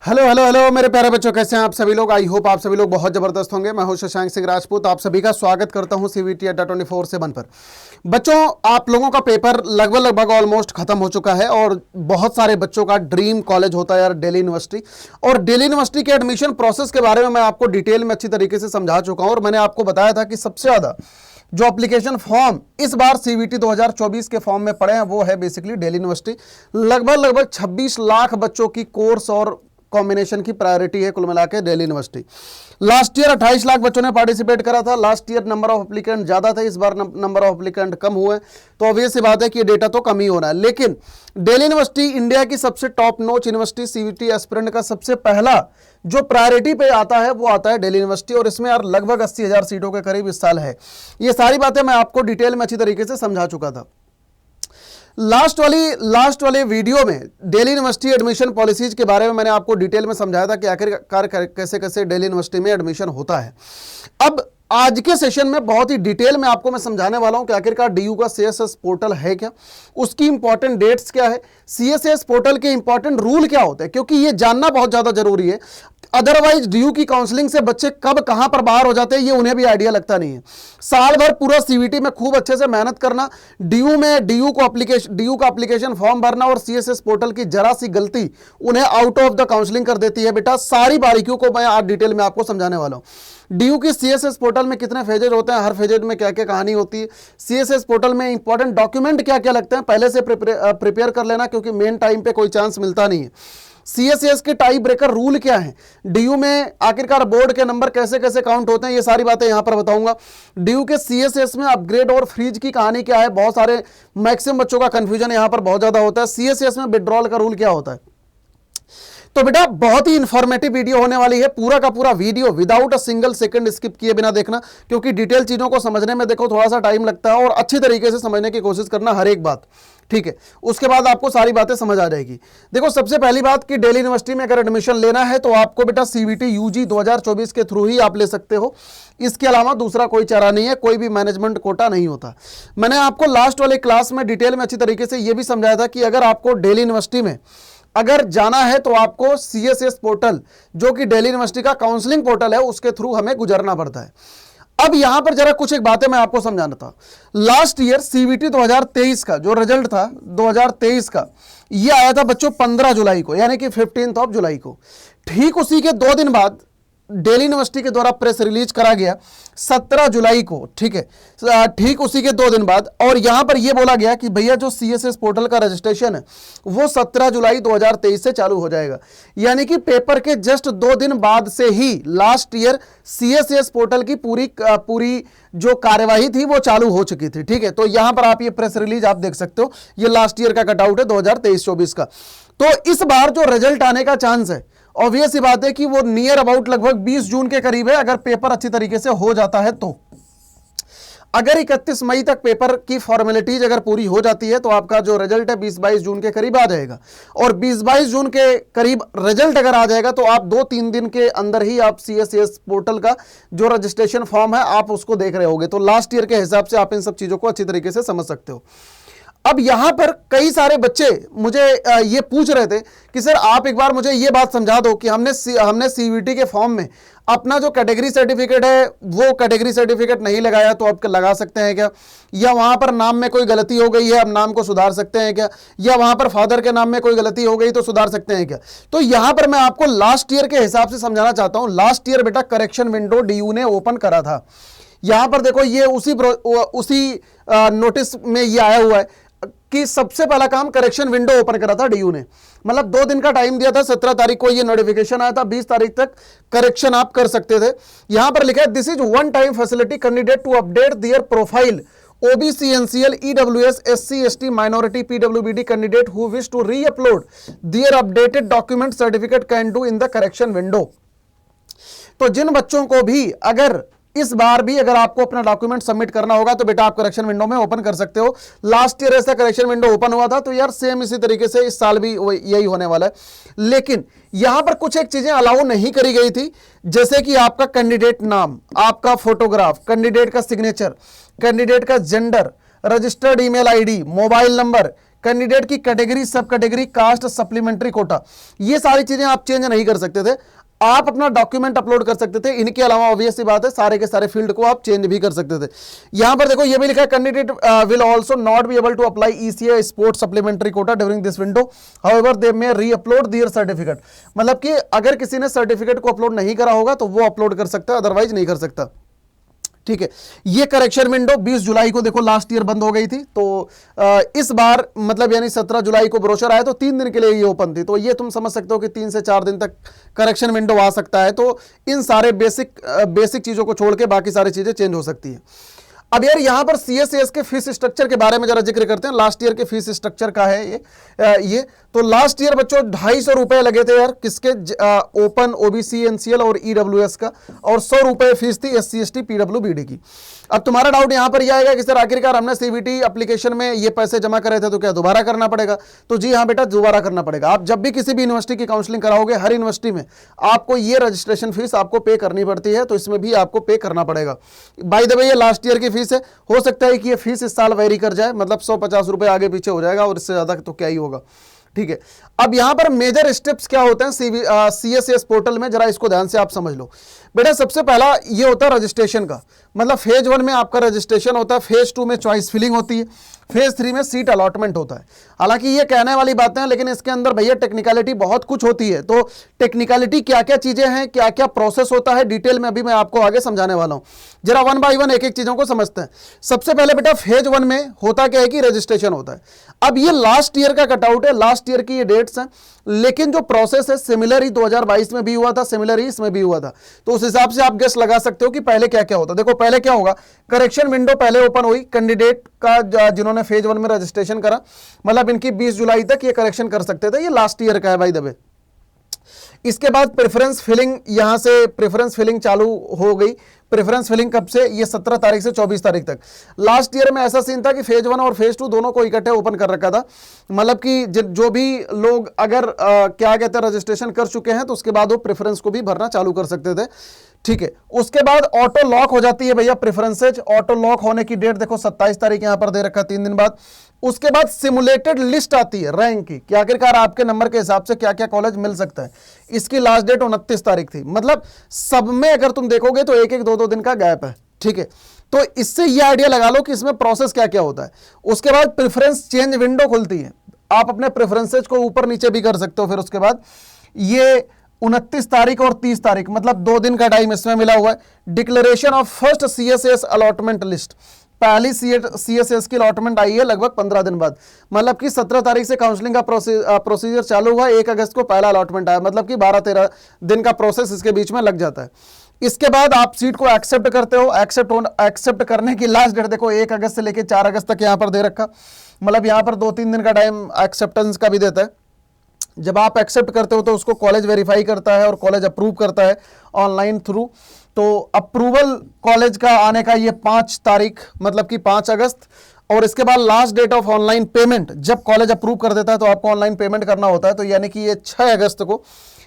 Hello hello hello मेरे प्यारे बच्चों, कैसे हैं आप सभी लोग। आई होप आप सभी लोग बहुत ज़बरदस्त होंगे। मैं हूं शशांक सिंह राजपूत, आप सभी का स्वागत करता हूं CVT अड्डा 24/7 पर। बच्चों, आप लोगों का पेपर लगभग ऑलमोस्ट खत्म हो चुका है और बहुत सारे बच्चों का ड्रीम कॉलेज होता है यार दिल्ली यूनिवर्सिटी। और दिल्ली यूनिवर्सिटी के एडमिशन प्रोसेस के बारे में मैं आपको डिटेल में अच्छी तरीके से समझा चुका हूँ और मैंने आपको बताया था कि सबसे ज़्यादा जो एप्लीकेशन फॉर्म इस बार CVT 2024 के फॉर्म में पड़े हैं वो है बेसिकली दिल्ली यूनिवर्सिटी। लगभग 26 लाख बच्चों की कोर्स और कॉम्बिनेशन की प्रायोरिटी है कुल मिला के Delhi university. Last year 28 lakh बच्चों ने पार्टिसिपेट करा था। Last year number of applicant ज्यादा थे, इस बार नंबर ऑफ एप्लीकेंट कम हुए, तो ऑब्वियस सी बात है कि ये डेटा तो कम ही होना है। लेकिन दिल्ली यूनिवर्सिटी इंडिया की सबसे top notch university, CVT aspirant का सबसे पहला जो प्रायोरिटी पे आता है वो आता है दिल्ली यूनिवर्सिटी और इसमें यार लगभग 80,000 सीटों के करीब इस साल है। ये सारी बातें मैं आपको डिटेल में अच्छी तरीके से समझा चुका था। लास्ट वाले वीडियो में दिल्ली यूनिवर्सिटी एडमिशन पॉलिसीज के बारे में मैंने आपको डिटेल में समझाया था कि आखिरकार कैसे कैसे दिल्ली यूनिवर्सिटी में एडमिशन होता है। अब आज के सेशन में बहुत ही डिटेल में आपको मैं समझाने वाला हूं कि आखिरकार DU का CSS पोर्टल है क्या, उसकी इंपॉर्टेंट डेट्स क्या है, CSS पोर्टल के इंपॉर्टेंट रूल क्या होते हैं, क्योंकि ये जानना बहुत ज्यादा जरूरी है। अदरवाइज DU की काउंसलिंग से बच्चे कब कहां पर बाहर हो जाते हैं ये उन्हें भी आइडिया लगता नहीं है। साल भर पूरा CVT में खूब अच्छे से मेहनत करना, DU का एप्लीकेशन फॉर्म भरना और CSS पोर्टल की जरा सी गलती उन्हें आउट ऑफ द काउंसलिंग कर देती है। बेटा सारी बारीकियों को मैं आज डिटेल में आपको समझाने वाला हूं। DU की CSS पोर्टल में कितने फेजेज होते हैं, हर फेजेज में क्या क्या कहानी होती है, CSS पोर्टल में इंपॉर्टेंट डॉक्यूमेंट क्या क्या लगते हैं, पहले से प्रिपेयर कर लेना क्योंकि मेन टाइम पे कोई चांस मिलता नहीं है। CSS के टाई ब्रेकर रूल क्या है, DU में आखिरकार बोर्ड के नंबर कैसे कैसे काउंट होते हैं, ये सारी बातें यहां पर बताऊंगा। DU के CSS में अपग्रेड और फ्रीज की कहानी क्या है, बहुत सारे मैक्सिमम बच्चों का कंफ्यूजन यहां पर बहुत ज्यादा होता है। CSS में विड्रॉल का रूल क्या होता है। तो बेटा बहुत ही इंफॉर्मेटिव वीडियो होने वाली है, पूरा का पूरा video without a single second skip किए बिना देखना, क्योंकि डिटेल चीजों को समझने में देखो थोड़ा सा टाइम लगता है और अच्छी तरीके से समझने की कोशिश करना हर एक बात, ठीक है। उसके बाद आपको सारी बातें समझ आ जाएगी। देखो सबसे पहली बात कि दिल्ली यूनिवर्सिटी में अगर एडमिशन लेना है तो आपको बेटा CVT UG 2024 के थ्रू ही आप ले सकते हो, इसके अलावा दूसरा कोई चारा नहीं है, कोई भी मैनेजमेंट कोटा नहीं होता। मैंने आपको लास्ट वाले क्लास में डिटेल में अच्छी तरीके से यह भी समझाया था कि अगर आपको दिल्ली यूनिवर्सिटी में अगर जाना है तो आपको CSS पोर्टल जो कि दिल्ली यूनिवर्सिटी का काउंसलिंग पोर्टल है उसके थ्रू हमें गुजरना पड़ता है। अब यहां पर जरा कुछ एक बातें मैं आपको समझाना था। लास्ट ईयर CVT 2023 का जो रिजल्ट था 2023 का, ये आया था बच्चों 15 जुलाई को, यानी कि 15 जुलाई को। ठीक उसी के 2 दिन बाद दिल्ली यूनिवर्सिटी के द्वारा प्रेस रिलीज करा गया 17 जुलाई को, ठीक है। ठीक उसी के 2 दिन बाद और यहां पर यह बोला गया कि भैया जो CSS पोर्टल का रजिस्ट्रेशन है वो 17 जुलाई 2023 से चालू हो जाएगा, यानी कि पेपर के जस्ट 2 दिन बाद से ही लास्ट ईयर CSS पोर्टल की पूरी जो कार्यवाही थी वो चालू हो चुकी थी, ठीक है। तो यहां पर आप ये प्रेस रिलीज आप देख सकते हो, ये लास्ट ईयर का कटआउट है 2023-24 का। तो इस बार जो रिजल्ट आने का चांस है ऑब्वियस सी बात है कि वो नियर अबाउट लगभग 20 जून के करीब है, अगर पेपर अच्छी तरीके से हो जाता है तो। अगर 31 मई तक पेपर की फॉर्मेलिटीज अगर पूरी हो जाती है तो आपका जो रिजल्ट है 20-22 जून के करीब आ जाएगा और 20-22 जून के करीब रिजल्ट अगर आ जाएगा तो आप 2-3 दिन के अंदर ही आप CSS पोर्टल का जो रजिस्ट्रेशन फॉर्म है आप उसको देख रहे होगे। तो लास्ट ईयर के हिसाब से आप इन सब चीजों को अच्छी तरीके से समझ सकते हो। अब यहां पर कई सारे बच्चे मुझे ये पूछ रहे थे कि सर आप एक बार मुझे ये बात समझा दो कि हमने CVT के फॉर्म में अपना जो कैटेगरी सर्टिफिकेट है वो कैटेगरी सर्टिफिकेट नहीं लगाया तो आप लगा सकते हैं क्या, या वहां पर नाम में कोई गलती हो गई है अब नाम को सुधार सकते हैं क्या, या वहां पर फादर के नाम में कोई गलती हो गई तो सुधार सकते हैं क्या। तो यहां पर मैं आपको लास्ट ईयर के हिसाब से समझाना चाहता हूं। लास्ट ईयर बेटा करेक्शन विंडो DU ने ओपन करा था। यहां पर देखो ये उसी नोटिस में ये आया हुआ है कि सबसे पहला काम करेक्शन विंडो ओपन करा था DU ने, मतलब 2 दिन का टाइम दिया था। 17 तारीख को ये नोटिफिकेशन आया था, 20 तारीख तक करेक्शन आप कर सकते थे। यहां पर लिखा है this is one time facility candidate to update their profile OBC NCL EWS SC ST minority PWBD candidate who wish to re-upload their updated document certificate can do in the correction window। तो जिन बच्चों को भी अगर इस बार भी अगर आपको अपना डॉक्यूमेंट सबमिट करना होगा तो बेटा आप करेक्शन विंडो में ओपन कर सकते हो। लास्ट ईयर ऐसा करेक्शन विंडो ओपन हुआ था तो यार सेम इसी तरीके से इस साल भी यही होने वाला है। लेकिन यहां पर कुछ एक चीजें अलाउ नहीं करी गई थी, जैसे कि आपका कैंडिडेट नाम, आपका फोटोग्राफ, कैंडिडेट का सिग्नेचर, कैंडिडेट का gender, registered email ID, mobile number, candidate की कैटेगरी, सब कैटेगरी, कास्ट, सप्लीमेंट्री कोटा, ये सारी चीजें आप चेंज नहीं कर सकते थे। आप अपना डॉक्यूमेंट अपलोड कर सकते थे। इनके अलावा ऑब्वियस सी बात है सारे के सारे फील्ड को आप चेंज भी कर सकते थे। यहां पर देखो ये भी लिखा है, candidate will also not be able to apply ECA sports supplementary quota during this window, however they may reupload there certificate. मतलब कि अगर किसी ने सर्टिफिकेट को अपलोड नहीं करा होगा तो वो अपलोड कर सकता है, अदरवाइज नहीं कर सकता। ठीक है, ये करेक्शन विंडो 20 जुलाई को देखो लास्ट ईयर बंद हो गई थी, तो इस बार मतलब यानी 17 जुलाई को ब्रोशर आया तो 3 दिन के लिए ये ओपन थी। तो ये तुम समझ सकते हो कि 3 से 4 दिन तक करेक्शन विंडो आ सकता है। तो इन सारे बेसिक चीजों को छोड़ के बाकी सारी चीजें चेंज हो सकती है। अब यार यहां पर सीएसएस के फीस स्ट्रक्चर के बारे में जरा जिक्र करते हैं। लास्ट ईयर के फीस स्ट्रक्चर का है ये तो लास्ट ईयर बच्चों 250 रुपए लगे थे यार किसके, ओपन, ओबीसी, एनसीएल और ईडब्ल्यूएस का, और 100 रुपए फीस थी एससी एसटी पीडब्ल्यूबीडी की। अब तुम्हारा डाउट यहां पर यह आएगा कि सर आखिरकार हमने सीबीटी एप्लीकेशन में ये पैसे जमा करे थे तो क्या दोबारा करना पड़ेगा? तो जी हाँ बेटा, दोबारा करना पड़ेगा। आप जब भी किसी भी यूनिवर्सिटी की काउंसलिंग कराओगे, हर यूनिवर्सिटी में आपको ये रजिस्ट्रेशन फीस आपको पे करनी पड़ती है, तो इसमें भी आपको पे करना पड़ेगा। बाय द वे ये लास्ट ईयर की फीस है, हो सकता है कि ये फीस इस साल वेरी कर जाए, मतलब 150 रुपए आगे पीछे हो जाएगा, और इससे ज्यादा तो क्या ही होगा। ठीक है, अब यहां पर मेजर स्टेप्स क्या होते हैं सीएसएस पोर्टल में, जरा इसको ध्यान से आप समझ लो बेटा। सबसे पहला ये होता है रजिस्ट्रेशन का, मतलब फेज 1 में आपका रजिस्ट्रेशन होता है, फेज 2 में चॉइस फिलिंग होती है, फेज 3 में सीट अलॉटमेंट होता है। हालांकि ये कहने वाली बातें हैं, लेकिन इसके अंदर भैया टेक्निकलिटी बहुत कुछ होती है। तो टेक्निकलिटी क्या क्या चीजें हैं, क्या क्या प्रोसेस होता है, डिटेल में अभी मैं आपको आगे समझाने वाला हूं। जरा 1 बाय 1 एक एक चीजों को समझते हैं। सबसे पहले बेटा फेज 1 में होता क्या है कि रजिस्ट्रेशन होता है। अब ये लास्ट ईयर का कटआउट है, लास्ट ईयर की ये डेट्स हैं, लेकिन जो प्रोसेस है सिमिलर ही 2022 में भी हुआ था, सिमिलर ही इसमें भी हुआ था। तो उस हिसाब से आप गेस लगा सकते हो कि पहले क्या क्या होता। देखो पहले क्या होगा, करेक्शन विंडो पहले ओपन हुई, कैंडिडेट का जिन्होंने फेज 1 में रजिस्ट्रेशन करा, मतलब इनकी 20 जुलाई तक ये करेक्शन कर सकते थे। ये लास्ट ईयर का है बाय द वे। इसके बाद प्रेफरेंस फिलिंग, यहां से प्रेफरेंस फिलिंग चालू हो गई। प्रेफरेंस फिलिंग कब से, ये 17 तारीख से 24 तारीख तक। लास्ट ईयर में ऐसा सीन था कि फेज 1 और फेज 2 दोनों को इकट्ठे ओपन कर रखा था, मतलब कि जो भी लोग अगर क्या कहते हैं रजिस्ट्रेशन कर चुके हैं तो उसके बाद वो प्रेफरेंस को भी भरना चालू कर सकते थे। ठीक है, उसके बाद ऑटो लॉक हो जाती है भैया प्रेफरेंसेज। ऑटो लॉक होने की डेट देखो 27 तारीख यहां पर दे रखा, 3 दिन बाद। उसके बाद सिमुलेटेड लिस्ट आती है रैंक की, कि आखिरकार आपके नंबर के हिसाब से क्या क्या कॉलेज मिल सकता है। इसकी लास्ट डेट 29 तारीख थी। मतलब सब में अगर तुम देखोगे तो 1-1, 2-2 दिन का गैप है। ठीक है, तो इससे ये आइडिया लगा लो कि इसमें प्रोसेस क्या क्या होता है। उसके बाद प्रेफरेंस चेंज विंडो खुलती है, आप अपने प्रेफरेंसेज को ऊपर नीचे भी कर सकते हो। फिर उसके बाद ये 29 तारीख और 30 तारीख, मतलब 2 दिन का टाइम इसमें मिला हुआ है। Declaration of first CSS allotment list, पहली सीएसएस की अलॉटमेंट आई है लगभग 15 दिन बाद, मतलब कि 17 तारीख से काउंसलिंग का प्रोसीजर चालू हुआ, 1 अगस्त को पहला अलॉटमेंट आया, मतलब कि 12-13 दिन का प्रोसेस इसके बीच में लग जाता है। इसके बाद आप सीट को एक्सेप्ट करते हो। एक्सेप्ट करने की लास्ट डेट देखो 1 अगस्त से लेकर 4 अगस्त तक यहां पर दे रखा, मतलब यहां पर 2-3 दिन का टाइम एक्सेप्टेंस का भी देता है। जब आप एक्सेप्ट करते हो तो उसको कॉलेज वेरीफाई करता है और कॉलेज अप्रूव करता है ऑनलाइन थ्रू। तो अप्रूवल कॉलेज का आने का ये 5 तारीख, मतलब कि 5 अगस्त। और इसके बाद last date of online payment, जब कॉलेज अप्रूव कर देता है तो आपको ऑनलाइन पेमेंट करना होता है, तो यानी कि ये 6 अगस्त को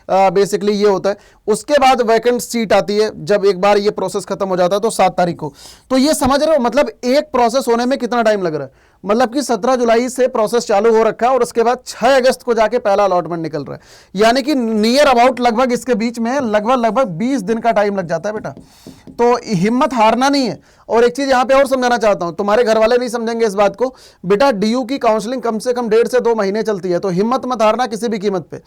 बेसिकली ये होता है। उसके बाद वैकेंट सीट आती है, जब एक बार ये प्रोसेस खत्म हो जाता है तो 7 तारीख को। तो ये समझ रहे हो, मतलब एक प्रोसेस होने में कितना टाइम लग रहा है। मतलब कि 17 जुलाई से प्रोसेस चालू हो रखा है और उसके बाद 6 अगस्त को जाके पहला अलॉटमेंट निकल रहा है, यानी कि नियर अबाउट लगभग इसके बीच में लगभग 20 दिन का टाइम लग जाता है बेटा। तो हिम्मत हारना नहीं है। और एक चीज यहां पे और समझाना चाहता हूं, तुम्हारे घर वाले नहीं समझेंगे इस बात को, बेटा डीयू की काउंसलिंग कम से कम 1.5 से 2 महीने चलती है, तो हिम्मत मत हारना किसी भी कीमत पे।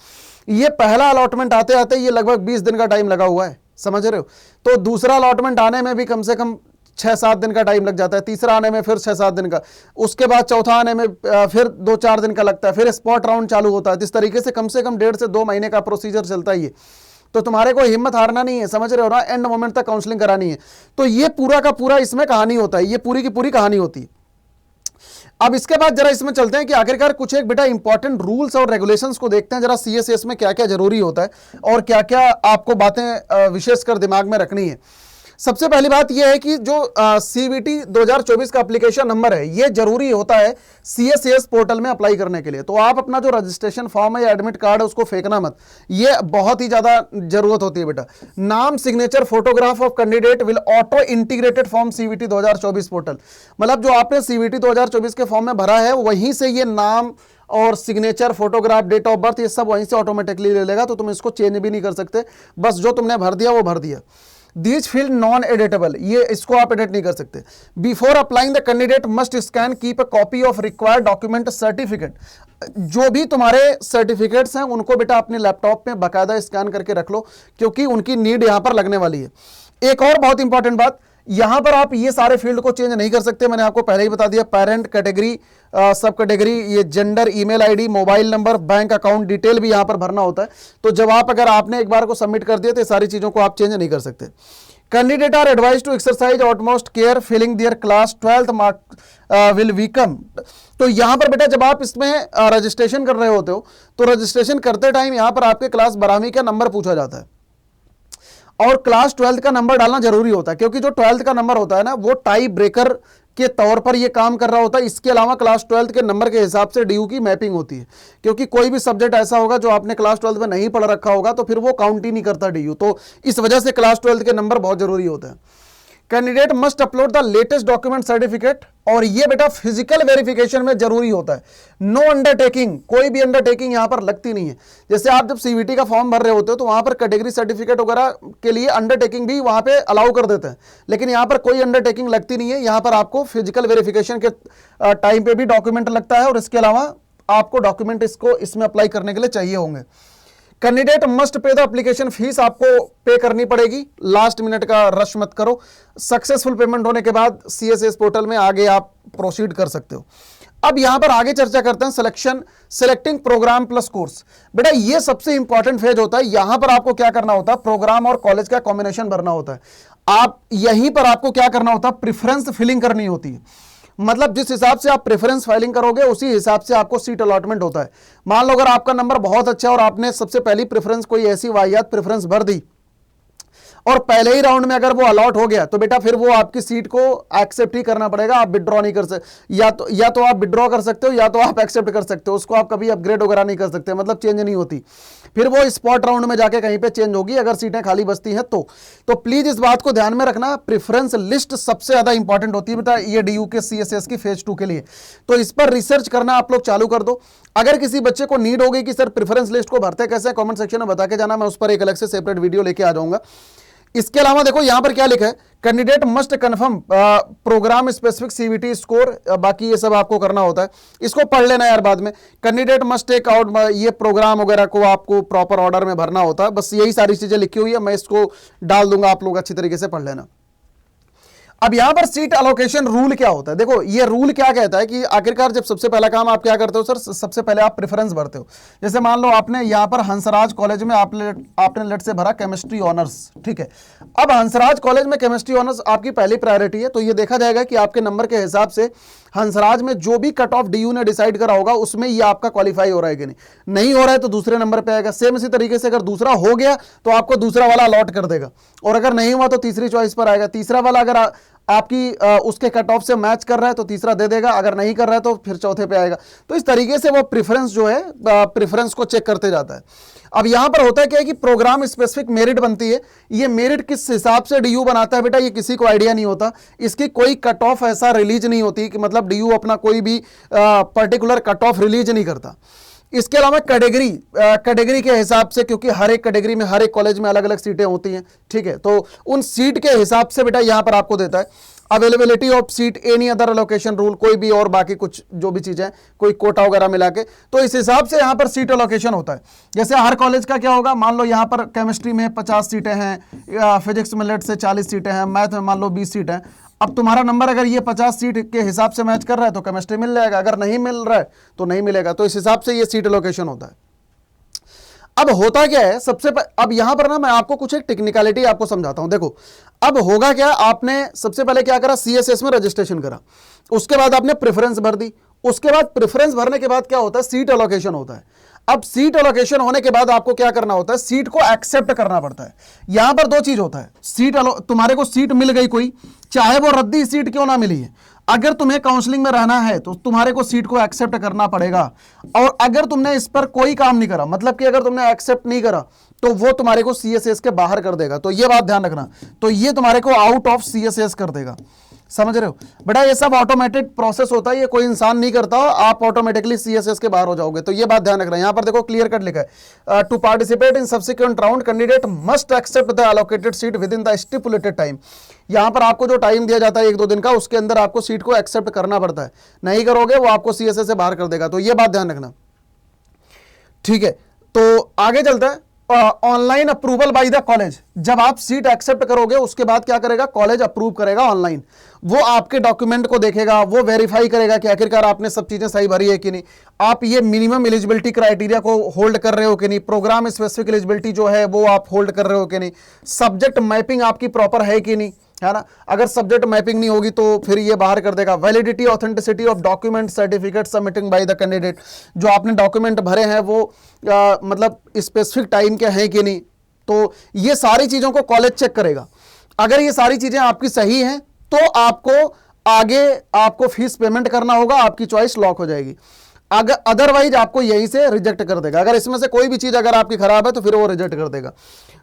ये पहला अलॉटमेंट आते आते ये लगभग 20 दिन का टाइम लगा हुआ है, समझ रहे हो। तो दूसरा अलॉटमेंट आने में भी कम से कम 6-7 दिन का टाइम लग जाता है, तीसरा आने में फिर 6-7 दिन का, उसके बाद चौथा आने में फिर 2-4 दिन का लगता है, फिर स्पॉट राउंड चालू होता है। इस तरीके से कम 1.5 से 2 महीने का प्रोसीजर चलता ही है। तो तुम्हारे को हिम्मत हारना नहीं है, समझ रहे हो ना, एंड मोमेंट तक काउंसलिंग करानी है। तो ये पूरा का पूरा इसमें कहानी होता है, ये पूरी की पूरी कहानी होती है। अब इसके बाद जरा इसमें चलते हैं कि आखिरकार कुछ एक बेटा इंपॉर्टेंट रूल्स और रेगुलेशंस को देखते हैं, जरा सीएसएस में क्या क्या जरूरी होता है और क्या क्या आपको बातें विशेष कर दिमाग में रखनी है। सबसे पहली बात यह है कि जो CVT 2024 का एप्लीकेशन नंबर है, ये जरूरी होता है CSCS पोर्टल में अप्लाई करने के लिए। तो आप अपना जो रजिस्ट्रेशन फॉर्म है या एडमिट कार्ड है उसको फेंकना मत, ये बहुत ही ज्यादा जरूरत होती है बेटा। नाम, signature, photograph of candidate will auto integrated form CVT 2024 portal. मतलब जो आपने CVT 2024 के फॉर्म में भरा है वहीं से ये नाम और signature, photograph, date of birth, ये सब वहीं से ऑटोमेटिकली ले लेगा, तो तुम इसको चेंज भी नहीं कर सकते। बस जो तुमने भर दिया वो भर दिया। दीज फील्ड नॉन एडिटेबल, ये इसको आप एडिट नहीं कर सकते। Before applying the candidate must scan keep a copy of required document certificate. जो भी तुम्हारे सर्टिफिकेट्स हैं उनको बेटा अपने लैपटॉप में बाकायदा स्कैन करके रख लो, क्योंकि उनकी नीड यहां पर लगने वाली है। एक और बहुत इंपॉर्टेंट बात, यहां पर आप ये सारे फील्ड को चेंज नहीं कर सकते, मैंने आपको पहले ही बता दिया। पेरेंट कैटेगरी, सब कैटेगरी, ये gender, email ID, mobile number, bank account detail भी यहां पर भरना होता है। तो जब अगर आपने एक बार को सबमिट कर दिया तो ये सारी चीजों को आप चेंज नहीं कर सकते। Candidate are advise to exercise utmost care filling their class 12th mark will become. तो यहां पर बेटा जब आप इसमें रजिस्ट्रेशन कर रहे होते हो तो रजिस्ट्रेशन करते टाइम यहां पर आपके क्लास 12वीं का नंबर पूछा जाता है और क्लास 12th का नंबर डालना जरूरी होता है, क्योंकि जो 12th का नंबर होता है ना वो टाई ब्रेकर के तौर पर ये काम कर रहा होता है। इसके अलावा क्लास 12th के नंबर के हिसाब से DU की मैपिंग होती है, क्योंकि कोई भी सब्जेक्ट ऐसा होगा जो आपने क्लास 12th में नहीं पढ़ रखा होगा तो फिर वो काउंट ही नहीं करता DU। तो इस वजह से क्लास 12th के नंबर बहुत जरूरी होते हैं। Candidate must upload the latest document certificate, और ये बेटा फिजिकल वेरिफिकेशन में जरूरी होता है। नो अंडरटेकिंग, कोई भी अंडरटेकिंग यहां पर लगती नहीं है। जैसे आप जब CVT का फॉर्म भर रहे होते हो तो वहां पर कैटेगरी सर्टिफिकेट वगैरह के लिए अंडरटेकिंग भी वहां पे अलाउ कर देते हैं, लेकिन यहां पर कोई अंडरटेकिंग लगती नहीं है। यहां पर आपको फिजिकल वेरिफिकेशन के टाइम पे भी डॉक्यूमेंट लगता है और इसके अलावा आपको डॉक्यूमेंट इसमें अप्लाई करने के लिए चाहिए होंगे। Candidate must pay the application fees, आपको पे करनी पड़ेगी, लास्ट मिनट का रश मत करो। सक्सेसफुल पेमेंट होने के बाद CSS पोर्टल में आगे आप प्रोसीड कर सकते हो। अब यहां पर आगे चर्चा करते हैं सेलेक्टिंग प्रोग्राम प्लस कोर्स। बेटा ये सबसे इंपॉर्टेंट फेज होता है। यहां पर आपको क्या करना होता है, प्रोग्राम और कॉलेज का कॉम्बिनेशन भरना होता है। आप यहीं पर आपको क्या करना होता है, प्रेफरेंस फिलिंग करनी होती है। मतलब जिस हिसाब से आप प्रेफरेंस फाइलिंग करोगे उसी हिसाब से आपको सीट अलॉटमेंट होता है। मान लो अगर आपका नंबर बहुत अच्छा है और आपने सबसे पहली प्रेफरेंस कोई ऐसी वाहियात प्रेफरेंस भर दी और पहले ही राउंड में अगर वो अलॉट हो गया तो बेटा फिर वो आपकी सीट को एक्सेप्ट ही करना पड़ेगा, आप विड्रॉ नहीं कर सकते। या तो आप विड्रॉ कर सकते हो या तो आप एक्सेप्ट कर सकते हो, उसको आप कभी अपग्रेड वगैरह नहीं कर सकते, मतलब चेंज नहीं होती। फिर वो स्पॉट राउंड में जाके कहीं पे चेंज होगी अगर सीटें खाली बचती हैं तो प्लीज इस बात को ध्यान में रखना। प्रेफरेंस लिस्ट सबसे ज्यादा इंपॉर्टेंट होती है बेटा ये DU के CSS की फेज 2 के लिए। तो इस पर रिसर्च करना आप लोग चालू कर दो। अगर किसी बच्चे को नीड होगी कि सर प्रेफरेंस लिस्ट को भरते कैसे, कमेंट सेक्शन में बता के जाना, मैं उस पर एक अलग से सेपरेट वीडियो लेके आ जाऊंगा। इसके अलावा देखो यहां पर क्या लिखा है, candidate must confirm programme specific CVT score, बाकी ये सब आपको करना होता है, इसको पढ़ लेना यार बाद में। कैंडिडेट मस्ट टेक आउट, ये प्रोग्राम वगैरह को आपको प्रॉपर ऑर्डर में भरना होता है। बस यही सारी चीजें लिखी हुई है, मैं इसको डाल दूंगा, आप लोग अच्छी तरीके से पढ़ लेना। अब यहां पर सीट अलोकेशन रूल क्या होता है, देखो ये रूल क्या कहता है कि आखिरकार जब सबसे पहला काम आप क्या करते हो सर, सबसे पहले आप प्रेफरेंस भरते हो। जैसे मान लो आपने यहां पर हंसराज कॉलेज में आपने लेट से भरा केमिस्ट्री ऑनर्स, ठीक है। अब हंसराज कॉलेज में केमिस्ट्री ऑनर्स आपकी पहली प्रायोरिटी है, तो ये देखा जाएगा कि आपके नंबर के हिसाब से हंसराज में जो भी कट ऑफ DU ने डिसाइड करा होगा उसमें ये आपका क्वालिफाई हो रहा है कि नहीं हो रहा है तो दूसरे नंबर पे आएगा। सेम इसी तरीके से अगर दूसरा हो गया तो आपको दूसरा वाला अलॉट कर देगा, और अगर नहीं हुआ तो तीसरी चॉइस पर आएगा। तीसरा वाला अगर आपकी उसके कट ऑफ से मैच कर रहा है तो तीसरा दे देगा, अगर नहीं कर रहा है तो फिर चौथे पे आएगा। तो इस तरीके से वो प्रेफरेंस जो है प्रेफरेंस को चेक करते जाता है। अब यहां पर होता है क्या है कि प्रोग्राम स्पेसिफिक मेरिट बनती है। ये मेरिट किस हिसाब से DU बनाता है बेटा, ये किसी को आइडिया नहीं होता। इसकी कोई कट ऑफ ऐसा रिलीज नहीं होती कि मतलब DU अपना कोई भी पर्टिकुलर कट ऑफ रिलीज नहीं करता। इसके अलावा कैटेगरी के हिसाब से, क्योंकि हर एक कैटेगरी में हर एक कॉलेज में अलग अलग सीटें होती हैं, ठीक है, तो उन सीट के हिसाब से बेटा यहां पर आपको देता है। Availability of seat, any other allocation rule, कोई भी और बाकी कुछ जो भी चीजें, कोई कोटा वगैरह मिला के, तो इस हिसाब से यहां पर सीट अलोकेशन होता है। जैसे हर कॉलेज का क्या होगा, मान लो यहां पर केमिस्ट्री में 50 सीटें हैं, फिजिक्स में लेट से 40 सीटें हैं, मैथ में मान लो 20 सीटें हैं। अब तुम्हारा नंबर अगर ये 50 सीट के हिसाब से मैच कर रहा है तो केमिस्ट्री मिल जाएगा, अगर नहीं मिल रहा है तो नहीं मिलेगा। तो इस हिसाब से ये सीट अलोकेशन होता है। अब होता क्या है अब यहां पर ना मैं आपको कुछ एक टेक्निकलिटी आपको समझाता हूं। देखो अब होगा क्या, आपने सबसे पहले क्या करा, CSS में रजिस्ट्रेशन करा, उसके बाद आपने प्रेफरेंस भर दी, उसके बाद प्रेफरेंस भरने के बाद क्या होता है, सीट अलोकेशन होता है। अब सीट एलोकेशन होने के बाद आपको क्या करना होता है, सीट को एक्सेप्ट करना पड़ता है। यहां पर दो चीज होता है, तुम्हारे को सीट मिल गई कोई, चाहे वो रद्दी सीट क्यों ना मिली है, अगर तुम्हें काउंसलिंग में रहना है तो तुम्हारे को सीट को एक्सेप्ट करना पड़ेगा। और अगर तुमने इस पर कोई काम नहीं करा, मतलब कि अगर तुमने एक्सेप्ट नहीं करा तो वो तुम्हारे को सीएसएस के बाहर कर देगा। तो ये बात ध्यान रखना, तो ये तुम्हारे को आउट ऑफ सीएसएस कर देगा। समझ रहे हो बेटा, ये सब ऑटोमेटेड प्रोसेस होता है, ये कोई इंसान नहीं करता, आप ऑटोमेटिकली सीएसएस के बाहर हो जाओगे। तो ये बात ध्यान रखना। यहां पर देखो क्लियर कट लिखा है, to participate in subsequent round candidate must accept the allocated seat within the stipulated time. यहां पर आपको जो टाइम दिया जाता है 1-2 दिन का, उसके अंदर आपको सीट को एक्सेप्ट करना पड़ता है, नहीं करोगे वो आपको सीएसएस से बाहर कर देगा। तो ये बात ध्यान रखना, ठीक है। तो आगे चलता है, online approval by the college. जब आप सीट एक्सेप्ट करोगे उसके बाद क्या करेगा, कॉलेज अप्रूव करेगा ऑनलाइन। वो आपके डॉक्यूमेंट को देखेगा, वो वेरीफाई करेगा कि आखिरकार आपने सब चीजें सही भरी है कि नहीं, आप ये मिनिमम एलिजिबिलिटी क्राइटेरिया को होल्ड कर रहे हो कि नहीं, प्रोग्राम स्पेसिफिक एलिजिबिलिटी जो है वो आप होल्ड कर रहे हो कि नहीं, सब्जेक्ट मैपिंग आपकी प्रॉपर है कि नहीं, है ना। अगर सब्जेक्ट मैपिंग नहीं होगी तो फिर ये बाहर कर देगा। Validity authenticity of document certificate submitting by the candidate. जो आपने डॉक्यूमेंट भरे हैं वो मतलब स्पेसिफिक टाइम के हैं कि नहीं, तो ये सारी चीजों को कॉलेज चेक करेगा। अगर ये सारी चीजें आपकी सही हैं तो आपको फीस पेमेंट करना होगा, आपकी चॉइस लॉक हो जाएगी। अगर अदरवाइज आपको यहीं से रिजेक्ट कर देगा। अगर इसमें से कोई भी चीज अगर आपकी खराब है तो फिर वो रिजेक्ट कर देगा।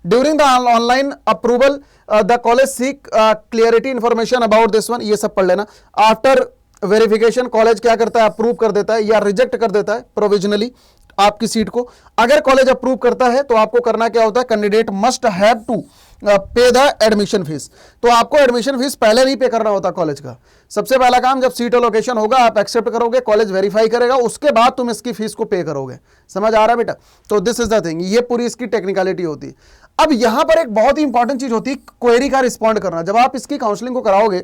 During the online approval the college seek clarity information about this one, ये सब पढ़ लेना। आफ्टर वेरिफिकेशन कॉलेज क्या करता है, अप्रूव कर देता है या रिजेक्ट कर देता है प्रोविजनली आपकी सीट को। अगर कॉलेज अप्रूव करता है तो आपको करना क्या होता है, candidate must have to pay the admission fees. तो आपको एडमिशन फीस पहले नहीं पे करना होता कॉलेज का। सबसे पहला काम, जब सीट एलोकेशन होगा आप एक्सेप्ट करोगे, कॉलेज वेरीफाई करेगा, उसके बाद तुम इसकी फीस को पे करोगे। समझ आ रहा है बेटा। तो दिस इज द थिंग, ये पूरी इसकी टेक्निकलिटी होती है। अब यहां पर एक बहुत ही इंपॉर्टेंट चीज होती है, क्वेरी का रिस्पॉन्ड करना। जब आप इसकी काउंसलिंग को कराओगे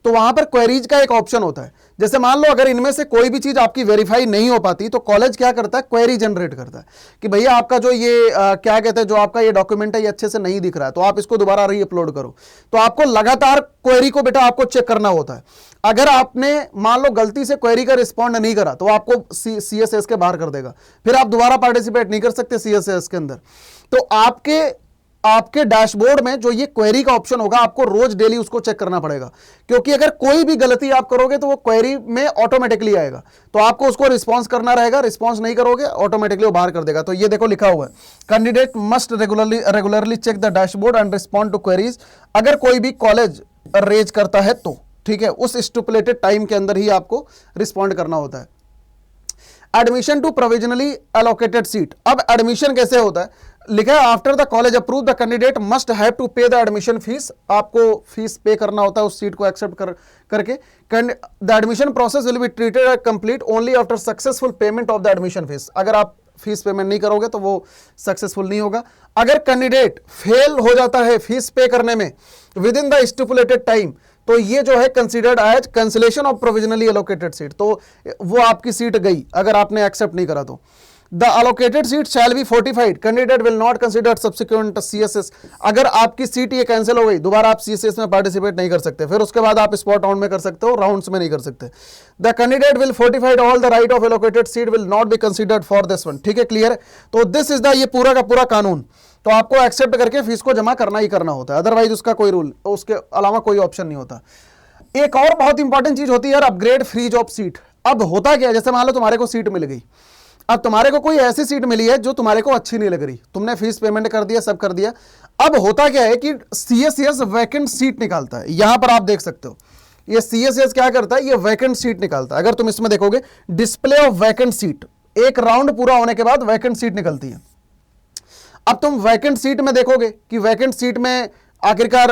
तो वहां पर क्वेरीज का एक ऑप्शन होता है। जैसे मान लो अगर इनमें से कोई भी चीज आपकी वेरीफाई नहीं हो पाती तो कॉलेज क्या करता है, क्वेरी जनरेट करता है कि भैया आपका जो ये क्या कहते हैं, जो आपका ये डॉक्यूमेंट है ये अच्छे से नहीं दिख रहा है, तो आप इसको दोबारा री अपलोड करो। तो आपको लगातार क्वेरी को बेटा आपको चेक करना होता है। अगर आपने मान लो गलती से क्वेरी का रिस्पॉन्ड नहीं करा तो आपको सीएसएस के बाहर कर देगा, फिर आप दोबारा पार्टिसिपेट नहीं कर सकते सीएसएस के अंदर। तो आपके डैशबोर्ड में जो ये क्वेरी का ऑप्शन होगा, आपको रोज डेली उसको चेक करना पड़ेगा, क्योंकि अगर कोई भी गलती आप करोगे तो वो क्वेरी में ऑटोमेटिकली आएगा। तो आपको उसको रिस्पॉन्स करना रहेगा, रिस्पॉन्स नहीं करोगे ऑटोमेटिकली वो बाहर कर देगा। तो ये देखो लिखा हुआ है, candidate must regularly check the dashboard and respond to queries. अगर कोई भी कॉलेज रेज करता है तो ठीक है, उस स्टिपुलेटेड टाइम के अंदर ही आपको रिस्पॉन्ड करना होता है। Admission to provisionally allocated seat. अब एडमिशन कैसे होता है, लिखा है after the college approve the candidate must have to pay the admission fees. आपको फीस पे करना होता है उस सीट को एक्सेप्ट करके। The admission process will be treated as complete only after successful payment of the admission fees. अगर आप fees payment नहीं करोगे तो वो सक्सेसफुल नहीं होगा। अगर कैंडिडेट फेल हो जाता है फीस पे करने में within the stipulated time, तो ये जो है considered as cancellation of provisionally allocated seat. तो वो आपकी सीट गई अगर आपने एक्सेप्ट नहीं करा तो। The allocated seat shall be fortified, candidate will not consider subsequent CSS. अगर आपकी सीट ये कैंसिल हो गई, दोबारा आप सीएसएस में पार्टिसिपेट नहीं कर सकते, फिर उसके बाद आप स्पॉट राउंड में कर सकते हो, राउंड्स में नहीं कर सकते। The candidate will fortified all the right of allocated seat will not be considered for this one. ठीक है, क्लियर है। तो दिस इज द ये पूरा का पूरा कानून। तो आपको एक्सेप्ट करके फीस को जमा करना ही करना होता है, अदरवाइज उसका कोई रूल, उसके अलावा कोई ऑप्शन नहीं होता। एक और बहुत इंपॉर्टेंट चीज होती है यार, अपग्रेड फ्रीज ऑफ सीट। अब होता क्या है, जैसे मान लो तुम्हारे को सीट मिल गई, अब तुम्हारे को कोई ऐसी सीट मिली है जो तुम्हारे को अच्छी नहीं लग रही, तुमने फीस पेमेंट कर दिया, सब कर दिया। अब होता क्या है कि सीएसएस वैकेंट सीट निकालता है। यहां पर आप देख सकते हो ये सीएसएस क्या करता है, ये वैकेंट सीट निकालता है। अगर तुम इसमें देखोगे डिस्प्ले ऑफ वैकेंट सीट, एक राउंड पूरा होने के बाद वैकेंट सीट निकलती है। अब तुम वैकेंट सीट में देखोगे कि वैकेंट सीट में आखिरकार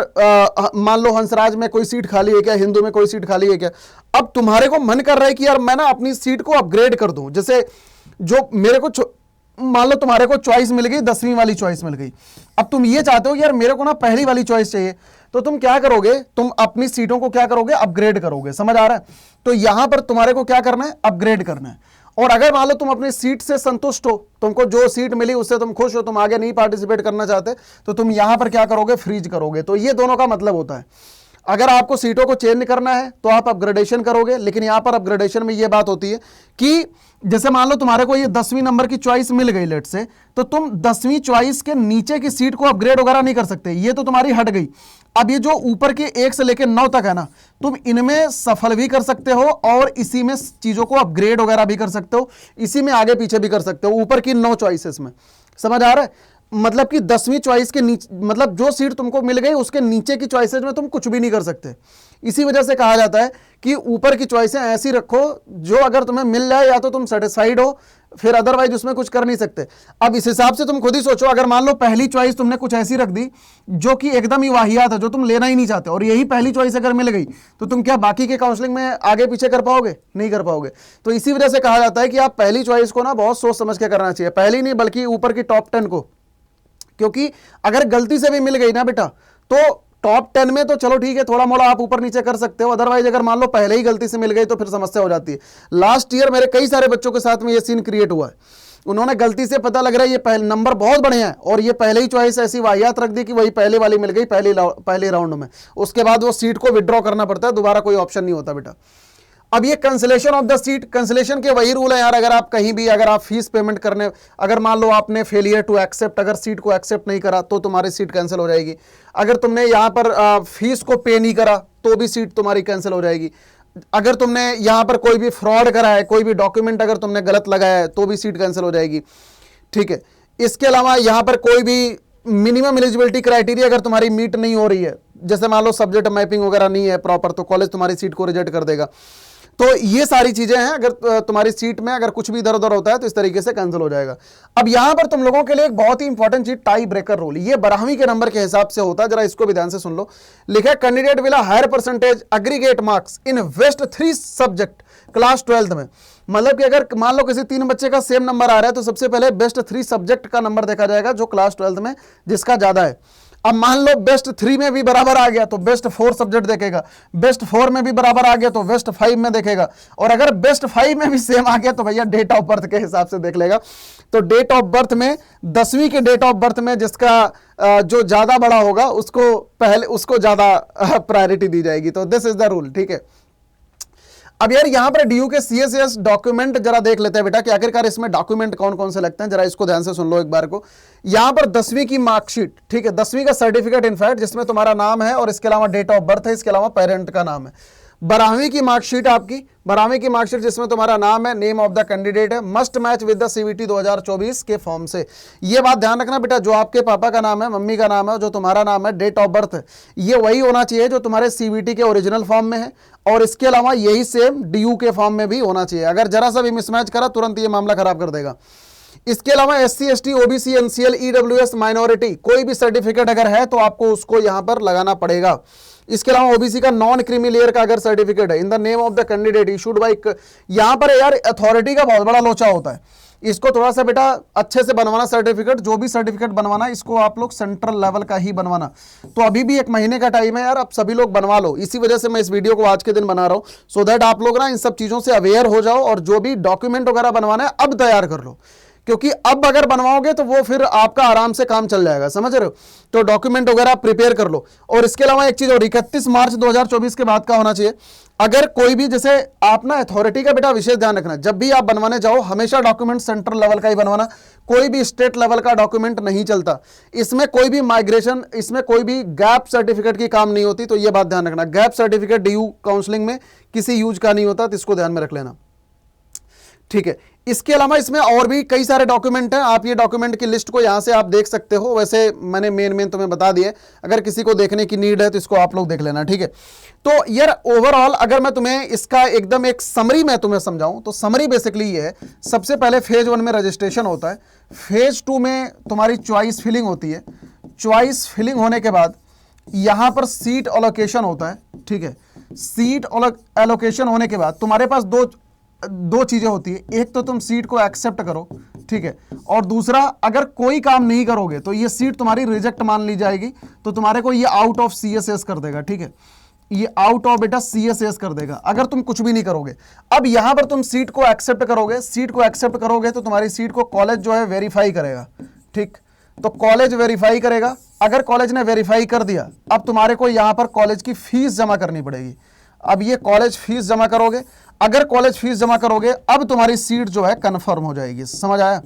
मान लो हंसराज में कोई सीट खाली है क्या, हिंदू में कोई सीट खाली है क्या। अब तुम्हारे को मन कर रहा है कि यार मैं ना अपनी सीट को अपग्रेड कर दूं। जैसे जो मेरे को मान लो तुम्हारे को चॉइस मिल गई, 10वीं वाली चॉइस मिल गई। अब तुम ये चाहते हो यार मेरे को ना पहली वाली चॉइस चाहिए, तो तुम क्या करोगे, तुम अपनी सीटों को क्या करोगे, अपग्रेड करोगे। समझ आ रहा है। तो यहां पर तुम्हारे को क्या करना है, अपग्रेड करना है। और अगर मान लो तुम अपनी सीट से संतुष्ट हो, तुमको जो सीट मिली उससे तुम खुश हो, तुम आगे नहीं पार्टिसिपेट करना चाहते, तो तुम यहां पर क्या करोगे, फ्रीज करोगे। तो ये दोनों का मतलब होता है। अगर आपको सीटों को चेंज करना है तो आप अपग्रेडेशन करोगे, लेकिन यहां पर अपग्रेडेशन में यह बात होती है कि जैसे मान लो तुम्हारे को ये 10वीं नंबर की चॉइस मिल गई लेट से, तो तुम 10वीं चॉइस के नीचे की सीट को अपग्रेड वगैरह नहीं कर सकते, ये तो तुम्हारी हट गई। अब ये जो ऊपर के 1 से लेकर 9 तक है ना, तुम इनमें सफल भी कर सकते हो और इसी में चीजों को अपग्रेड वगैरह भी कर सकते हो, इसी में आगे पीछे भी कर सकते हो, ऊपर की 9 चॉइसेस में। समझ आ रहा है? मतलब कि 10वीं चॉइस के नीचे, मतलब जो सीट तुमको मिल गई उसके नीचे की चॉइसेस में तुम कुछ भी नहीं कर सकते। इसी वजह से कहा जाता है कि ऊपर की चॉइसें ऐसी रखो जो अगर तुम्हें मिल जाए या तो तुम सेटिस्फाइड हो, फिर अदरवाइज उसमें कुछ कर नहीं सकते। अब इस हिसाब से तुम खुद ही सोचो, अगर मान लो पहली चॉइस तुमने कुछ ऐसी रख दी जो कि एकदम ही वाहियात है, जो तुम लेना ही नहीं चाहते, और यही पहली चॉइस अगर मिल गई, तो तुम क्या बाकी के काउंसलिंग में आगे पीछे कर पाओगे? नहीं कर पाओगे। तो इसी वजह से कहा जाता है कि आप पहली चॉइस को ना बहुत सोच समझ के करना चाहिए, पहली नहीं बल्कि ऊपर की टॉप 10 को, क्योंकि अगर गलती से भी मिल गई ना बेटा, तो टॉप 10 में तो चलो ठीक है, थोड़ा मोड़ा आप ऊपर नीचे कर सकते हो, अदरवाइज अगर मान लो पहले ही गलती से मिल गई तो फिर समस्या हो जाती है। लास्ट ईयर मेरे कई सारे बच्चों के साथ में ये सीन क्रिएट हुआ है, उन्होंने गलती से, पता लग रहा है ये पहले नंबर बहुत बढ़िया है, और ये पहले ही चॉइस ऐसी वाहियात रख दी कि वही पहले वाली मिल गई पहले राउंड में, उसके बाद वो सीट को विड्रॉ करना पड़ता है, दोबारा कोई ऑप्शन नहीं होता बेटा। अब ये cancellation of the seat, cancellation के वही रूल है यार, अगर आप कहीं भी, अगर आप फीस पेमेंट करने, अगर मान लो आपने फेलियर टू एक्सेप्ट, अगर सीट को एक्सेप्ट नहीं करा तो तुम्हारी सीट कैंसिल हो जाएगी। अगर तुमने यहाँ पर फीस को पे नहीं करा तो भी सीट तुम्हारी कैंसिल हो जाएगी। अगर तुमने यहाँ पर कोई भी फ्रॉड करा है, कोई भी डॉक्यूमेंट अगर तुमने गलत लगाया है तो भी सीट कैंसिल हो जाएगी। ठीक है, इसके अलावा यहाँ पर कोई भी मिनिमम एलिजिबिलिटी क्राइटेरिया अगर तुम्हारी मीट नहीं हो रही है, जैसे मान लो सब्जेक्ट मैपिंग वगैरह नहीं है प्रॉपर, तो कॉलेज तुम्हारी सीट को रिजेक्ट कर देगा। तो ये सारी चीजें हैं, अगर तुम्हारी सीट में अगर कुछ भी इधर उधर होता है तो इस तरीके से कैंसिल हो जाएगा। अब यहां पर तुम लोगों के लिए एक बहुत ही इंपॉर्टेंट चीज, टाई ब्रेकर रूल, ये 12वीं के नंबर के हिसाब से होता है, जरा इसको भी ध्यान से सुन लो। लिखा है candidate will hire percentage aggregate marks in best 3 subject class 12th में। मतलब कि अगर मान लो किसी 3 बच्चे का सेम नंबर आ रहा है तो सबसे पहले बेस्ट 3 सब्जेक्ट का नंबर देखा जाएगा जो क्लास 12th में जिसका ज्यादा है। अब मान लो बेस्ट 3 में भी बराबर आ गया तो बेस्ट 4 सब्जेक्ट देखेगा, बेस्ट 4 में भी बराबर आ गया तो बेस्ट 5 में देखेगा, और अगर बेस्ट 5 में भी सेम आ गया तो भैया डेट ऑफ बर्थ के हिसाब से देख लेगा। तो डेट ऑफ बर्थ में 10वीं के डेट ऑफ बर्थ में जिसका जो ज्यादा बड़ा होगा उसको पहले, उसको ज्यादा प्रायोरिटी दी जाएगी। तो दिस इज द रूल। ठीक है, अब यार यहां पर डीयू के सीएसएस डॉक्यूमेंट जरा देख लेते हैं बेटा कि आखिरकार इसमें डॉक्यूमेंट कौन कौन से लगते हैं, जरा इसको ध्यान से सुन लो एक बार को। यहां पर 10वीं की मार्कशीट, ठीक है, 10वीं का सर्टिफिकेट इनफैक्ट जिसमें तुम्हारा नाम है और इसके अलावा डेट ऑफ बर्थ है, इसके अलावा पेरेंट का नाम है। 12वीं की मार्कशीट आपकी, 12वीं की मार्कशीट जिसमें तुम्हारा नाम है, नेम ऑफ द कैंडिडेट है, must match with the CVT 2024 के फॉर्म से। ये बात ध्यान रखना बेटा, जो आपके पापा का नाम है, मम्मी का नाम है, जो तुम्हारा नाम है, डेट ऑफ बर्थ है, ये वही होना चाहिए जो तुम्हारे सीवीटी के ओरिजिनल फॉर्म में है, और इसके अलावा यही सेम डीयू के फॉर्म में भी होना चाहिए। अगर जरा सा भी मिसमैच करा तुरंत ये मामला खराब कर देगा। इसके अलावा SC, ST, OBC, NCL, EWS, minority कोई भी सर्टिफिकेट अगर है तो आपको उसको यहां पर लगाना पड़ेगा। इसके अलावा ओबीसी का नॉन क्रीमी लेयर का अगर सर्टिफिकेट है, in the name of the candidate issued by, यहां पर यार अथॉरिटी का बहुत बड़ा लोचा होता है, इसको थोड़ा सा बेटा अच्छे से बनवाना सर्टिफिकेट, जो भी सर्टिफिकेट बनवाना इसको आप लोग सेंट्रल लेवल का ही बनवाना। तो अभी भी 1 महीने का टाइम है यार, अब सभी लोग बनवा लो। इसी वजह से मैं इस वीडियो को आज के दिन बना रहा हूं, सो दैट आप लोग ना इन सब चीजों से अवेयर हो जाओ, और जो भी डॉक्यूमेंट वगैरह बनवाना है अब तैयार कर लो, क्योंकि अब अगर बनवाओगे तो वो फिर आपका आराम से काम चल जाएगा, समझ रहे हो। तो डॉक्यूमेंट वगैरह प्रिपेयर कर लो। और इसके अलावा एक चीज और, 31 मार्च 2024 के बाद का होना चाहिए। अगर कोई भी, जैसे आप ना अथॉरिटी का बेटा विशेष ध्यान रखना, जब भी आप बनवाने जाओ हमेशा डॉक्यूमेंट सेंट्रल लेवल का ही बनवाना, कोई भी स्टेट लेवल का डॉक्यूमेंट नहीं चलता। इसमें कोई भी माइग्रेशन, इसमें कोई भी गैप सर्टिफिकेट की काम नहीं होती, तो ये बात ध्यान रखना, गैप सर्टिफिकेट डीयू काउंसलिंग में किसी यूज का नहीं होता, तो इसको ध्यान में रख लेना। ठीक है, इसके अलावा इसमें और भी कई सारे डॉक्यूमेंट हैं, आप ये डॉक्यूमेंट की लिस्ट को यहां से आप देख सकते हो। वैसे मैंने मेन तुम्हें बता दिए, अगर किसी को देखने की नीड है तो इसको आप लोग देख लेना। ठीक है, तो यार ओवरऑल अगर मैं तुम्हें इसका एकदम एक समरी मैं तुम्हें समझाऊं तो समरी बेसिकली ये है, सबसे पहले फेज 1 में रजिस्ट्रेशन होता है, फेज 2 में तुम्हारी चॉइस फिलिंग होती है, चॉइस फिलिंग होने के बाद यहां पर सीट एलोकेशन होता है। ठीक है, सीट एलोकेशन होने के बाद तुम्हारे पास दो चीजें होती है, एक तो तुम सीट को एक्सेप्ट करो, ठीक है, और दूसरा अगर कोई काम नहीं करोगे तो ये सीट तुम्हारी रिजेक्ट मान ली जाएगी, तो तुम्हारे को ये आउट ऑफ सीएसएस कर देगा। ठीक है, ये आउट ऑफ बेटा सीएसएस कर देगा अगर तुम कुछ भी नहीं करोगे। अब यहां पर तुम सीट को एक्सेप्ट करोगे, सीट को एक्सेप्ट करोगे तो तुम्हारी सीट को कॉलेज जो है वेरीफाई करेगा। ठीक, तो कॉलेज वेरीफाई करेगा। अगर कॉलेज ने वेरीफाई कर दिया, अब तुम्हारे को यहां पर कॉलेज की फीस जमा करनी पड़ेगी। अब ये कॉलेज फीस जमा करोगे, अगर कॉलेज फीस जमा करोगे, अब तुम्हारी सीट जो है कंफर्म हो जाएगी। समझ आया?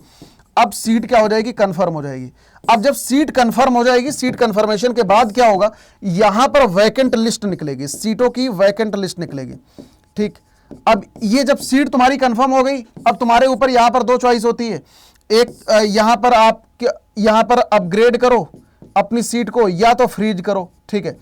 अब सीट क्या हो जाएगी? कंफर्म हो जाएगी। अब जब सीट कंफर्म हो जाएगी, सीट कंफर्मेशन के बाद क्या होगा, यहां पर वैकेंट लिस्ट निकलेगी, सीटों की वैकेंट लिस्ट निकलेगी। ठीक, अब ये जब सीट तुम्हारी कंफर्म हो गई, अब तुम्हारे ऊपर यहां पर दो चॉइस होती है। एक यहां पर आप यहां पर अपग्रेड करो अपनी सीट को, या तो फ्रीज करो। ठीक है,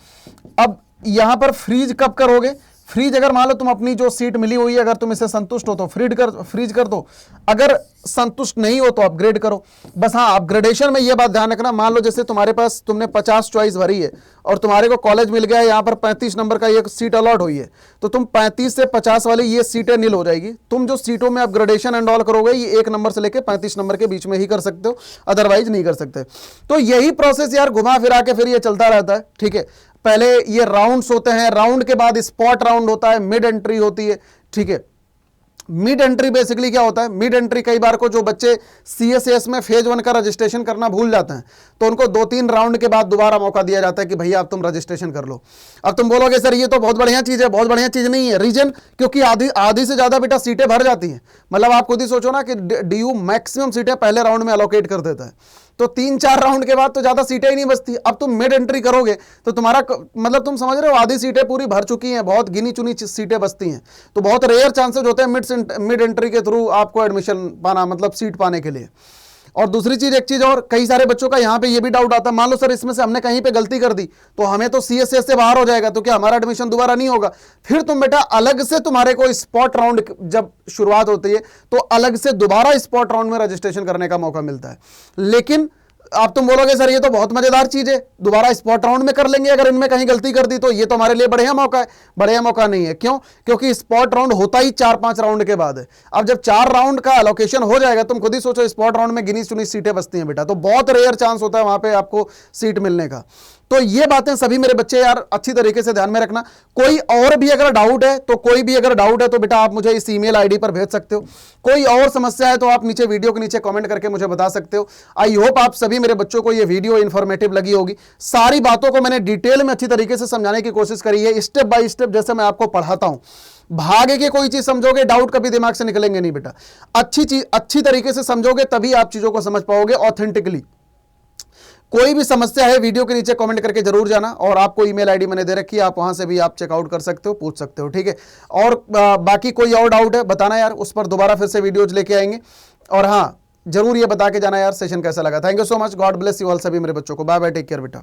अब यहां पर फ्रीज कब करोगे? फ्रीज अगर मान लो तुम अपनी जो सीट मिली हुई है, अगर तुम इससे संतुष्ट हो तो फ्रीज कर दो, अगर संतुष्ट नहीं हो तो अपग्रेड करो। बस हाँ, अपग्रेडेशन में ये बात ध्यान रखना, मान लो जैसे तुम्हारे पास तुमने 50 चॉइस भरी है और तुम्हारे को कॉलेज मिल गया है, यहाँ पर 35 नंबर का एक सीट अलॉट हुई है, तो तुम 35 से 50 वाली ये सीटें नील हो जाएगी। तुम जो सीटों में अपग्रेडेशन एंड ऑल करोगे, ये 1 नंबर से लेकर 35 नंबर के बीच में ही कर सकते हो, अदरवाइज नहीं कर सकते। तो यही प्रोसेस यार घुमा फिरा के फिर ये चलता रहता है। ठीक है, पहले ये राउंड्स होते हैं, राउंड के बाद स्पॉट राउंड होता है, मिड एंट्री होती है। ठीक है, मिड एंट्री बेसिकली क्या होता है? मिड एंट्री कई बार को जो बच्चे सीएसएस में फेज 1 का रजिस्ट्रेशन करना भूल जाते हैं, तो उनको 2-3 राउंड के बाद दोबारा मौका दिया जाता है कि भैया अब तुम रजिस्ट्रेशन कर लो। अब तुम बोलोगे सर ये तो बहुत बढ़िया चीज है। बहुत बढ़िया चीज नहीं है। रीजन, क्योंकि आधी से ज्यादा बेटा सीटें भर जाती हैं। मतलब आप खुद ही सोचो ना कि डीयू मैक्सिमम सीटें पहले राउंड में अलोकेट कर देता है, तो 3-4 राउंड के बाद तो ज्यादा सीटें ही नहीं बचती। अब तुम मिड एंट्री करोगे तो तुम्हारा मतलब तुम समझ रहे हो, आधी सीटें पूरी भर चुकी हैं, बहुत गिनी चुनी सीटें बचती हैं। तो बहुत रेयर चांसेस होते हैं मिड एंट्री के थ्रू आपको एडमिशन पाना, मतलब सीट पाने के लिए। और दूसरी चीज, एक चीज और, कई सारे बच्चों का यहाँ पे ये भी डाउट आता है, मान लो सर इसमें से हमने कहीं पे गलती कर दी तो हमें तो सीएसएस से बाहर हो जाएगा, तो क्या हमारा एडमिशन दोबारा नहीं होगा? फिर तुम बेटा अलग से, तुम्हारे को स्पॉट राउंड जब शुरुआत होती है तो अलग से दोबारा स्पॉट राउंड में रजिस्ट्रेशन करने का मौका मिलता है। लेकिन अब तुम बोलोगे सर ये तो बहुत मजेदार चीज है, दोबारा स्पॉट राउंड में कर लेंगे अगर इनमें कहीं गलती कर दी तो। ये तो हमारे लिए बढ़िया मौका है। बढ़िया मौका नहीं है। क्यों? क्योंकि स्पॉट राउंड होता ही 4-5 राउंड के बाद है। अब जब 4 राउंड का एलोकेशन हो जाएगा, तुम खुद ही सोचो, स्पॉट राउंड में गिनी चुनी सीटें बचती हैं बेटा, तो बहुत रेयर चांस होता है वहां पे आपको सीट मिलने का। तो ये बातें सभी मेरे बच्चे यार अच्छी तरीके से ध्यान में रखना। कोई और भी अगर डाउट है तो बेटा आप मुझे इस ईमेल आईडी पर भेज सकते हो। कोई और समस्या है तो आप नीचे वीडियो के नीचे कमेंट करके मुझे बता सकते हो। आई होप आप सभी मेरे बच्चों को ये वीडियो इंफॉर्मेटिव लगी होगी। सारी बातों को मैंने डिटेल में अच्छी तरीके से समझाने की कोशिश करी है, स्टेप बाय स्टेप, जैसे मैं आपको पढ़ाता हूं। भागे के कोई चीज समझोगे, डाउट कभी दिमाग से निकलेंगे नहीं बेटा। अच्छी चीज अच्छी तरीके से समझोगे तभी आप चीजों को समझ पाओगे ऑथेंटिकली। कोई भी समस्या है वीडियो के नीचे कमेंट करके जरूर जाना, और आपको ईमेल आईडी मैंने दे रखी है, आप वहां से भी आप चेकआउट कर सकते हो, पूछ सकते हो। ठीक है, और बाकी कोई और डाउट है बताना यार, उस पर दोबारा फिर से वीडियोज लेके आएंगे। और हाँ, जरूर ये बता के जाना यार सेशन कैसा लगा। Thank you so much, God bless you all सभी मेरे बच्चों को। बाय बाय, टेक केयर बेटा।